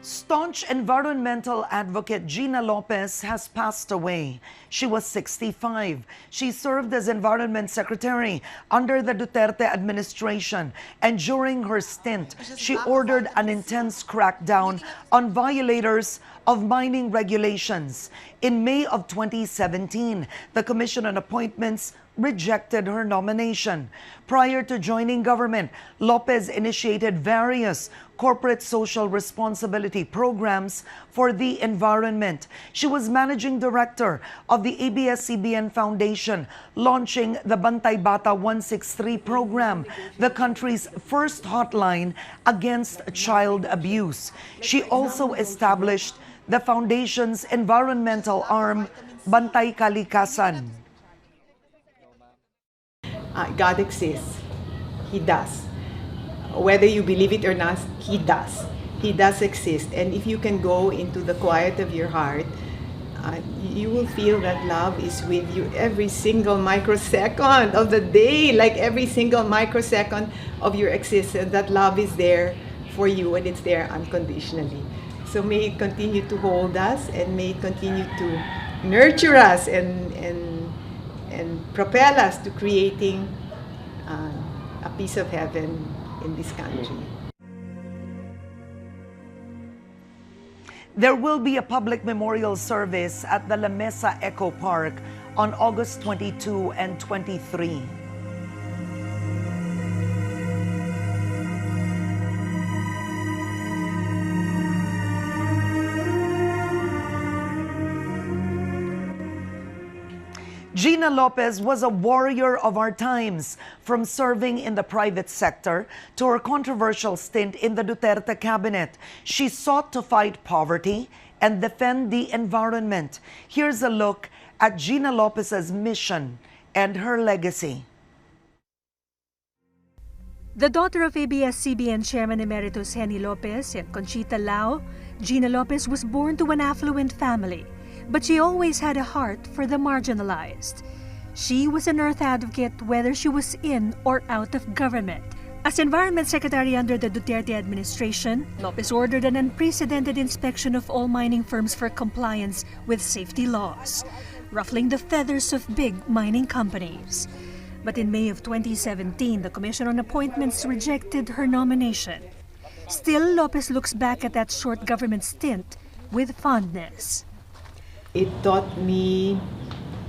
Staunch environmental advocate Gina Lopez has passed away. She was 65. She served as Environment Secretary under the Duterte administration, and during her stint, she ordered an intense crackdown on violators of mining regulations. In May of 2017, the Commission on Appointments rejected her nomination. Prior to joining government, Lopez initiated various corporate social responsibility programs for the environment. She was managing director of the ABS-CBN Foundation, launching the Bantay Bata 163 program, the country's first hotline against child abuse. She also established the foundation's environmental arm, Bantay Kalikasan. God exists. He does. Whether you believe it or not, He does. He does exist. And if you can go into the quiet of your heart, you will feel that love is with you every single microsecond of the day, like every single microsecond of your existence. That love is there for you, and it's there unconditionally. So may it continue to hold us, and may it continue to nurture us and propel us to creating a piece of heaven in this country. There will be a public memorial service at the La Mesa Eco Park on August 22 and 23. Gina Lopez was a warrior of our times, from serving in the private sector to her controversial stint in the Duterte cabinet. She sought to fight poverty and defend the environment. Here's a look at Gina Lopez's mission and her legacy. The daughter of ABS-CBN Chairman Emeritus Henny Lopez and Conchita Lao, Gina Lopez was born to an affluent family. But she always had a heart for the marginalized. She was an earth advocate whether she was in or out of government. As Environment Secretary under the Duterte administration, Lopez ordered an unprecedented inspection of all mining firms for compliance with safety laws, ruffling the feathers of big mining companies. But in May of 2017, the Commission on Appointments rejected her nomination. Still, Lopez looks back at that short government stint with fondness. It taught me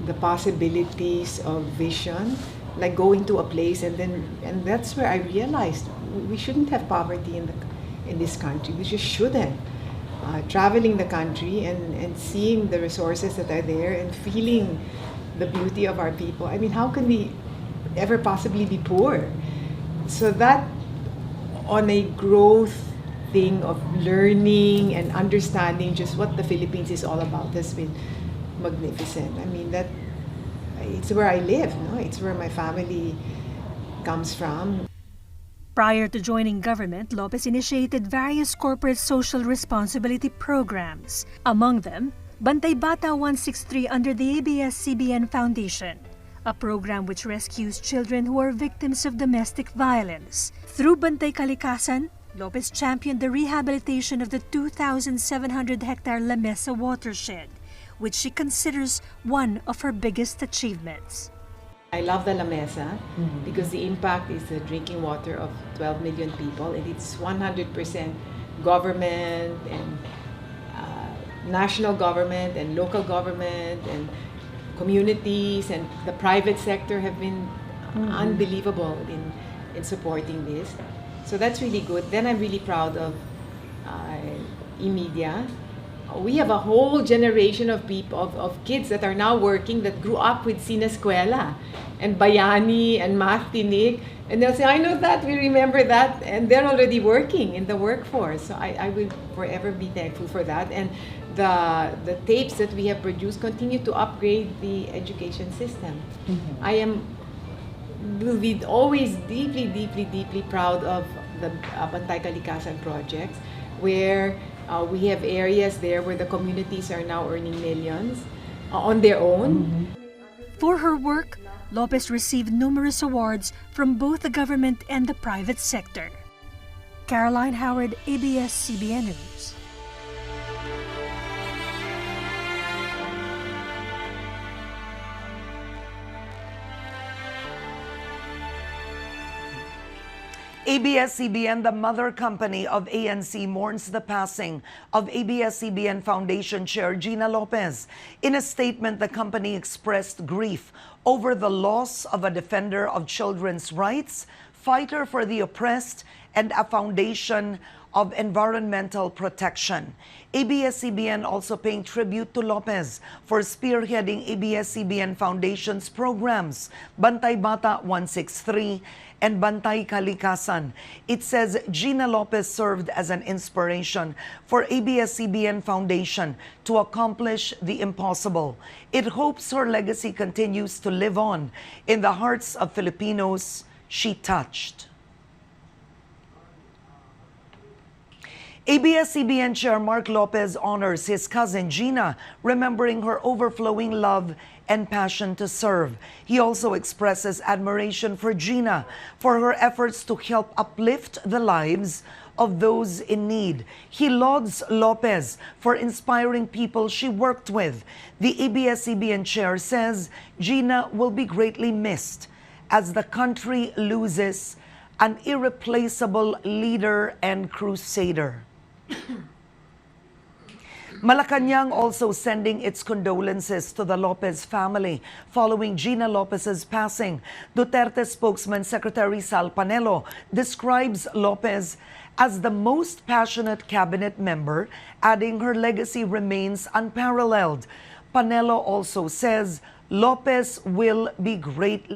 the possibilities of vision, like going to a place and that's where I realized we shouldn't have poverty in this country. We just shouldn't. Traveling the country and seeing the resources that are there and feeling the beauty of our people. I mean, how can we ever possibly be poor? So that on a growth thing of learning and understanding just what the Philippines is all about has been magnificent. I mean, that it's where I live, no? It's where my family comes from. Prior to joining government, Lopez initiated various corporate social responsibility programs. Among them, Bantay Bata 163 under the ABS-CBN Foundation, a program which rescues children who are victims of domestic violence. Through Bantay Kalikasan, Lopez championed the rehabilitation of the 2,700-hectare La Mesa watershed, which she considers one of her biggest achievements. I love the La Mesa because the impact is the drinking water of 12 million people, and it's 100% government and national government and local government and communities, and the private sector have been unbelievable in supporting this. So that's really good. Then I'm really proud of eMedia. We have a whole generation of people, of kids that are now working that grew up with Sinescuela and Bayani and Math Tinik. And they'll say, I know that, we remember that. And they're already working in the workforce. So I will forever be thankful for that. And the tapes that we have produced continue to upgrade the education system. Will be always deeply proud of the Bantay Kalikasan projects, where we have areas there where the communities are now earning millions on their own. For her work, Lopez received numerous awards from both the government and the private sector. Caroline Howard, ABS-CBN News. ABS-CBN, the mother company of ANC, mourns the passing of ABS-CBN Foundation Chair Gina Lopez. In a statement, the company expressed grief over the loss of a defender of children's rights, fighter for the oppressed, and a foundation of environmental protection. ABS-CBN also paying tribute to Lopez for spearheading ABS-CBN Foundation's programs, Bantay Bata 163 and Bantay Kalikasan. It says Gina Lopez served as an inspiration for ABS-CBN Foundation to accomplish the impossible. It hopes her legacy continues to live on in the hearts of Filipinos she touched. ABS-CBN Chair Mark Lopez honors his cousin Gina, remembering her overflowing love and passion to serve. He also expresses admiration for Gina for her efforts to help uplift the lives of those in need. He lauds Lopez for inspiring people she worked with. The ABS-CBN Chair says Gina will be greatly missed as the country loses an irreplaceable leader and crusader. Malacanang also sending its condolences to the Lopez family following Gina Lopez's passing. Duterte spokesman Secretary Sal Panelo describes Lopez as the most passionate cabinet member, adding her legacy remains unparalleled. Panelo also says Lopez will be greatly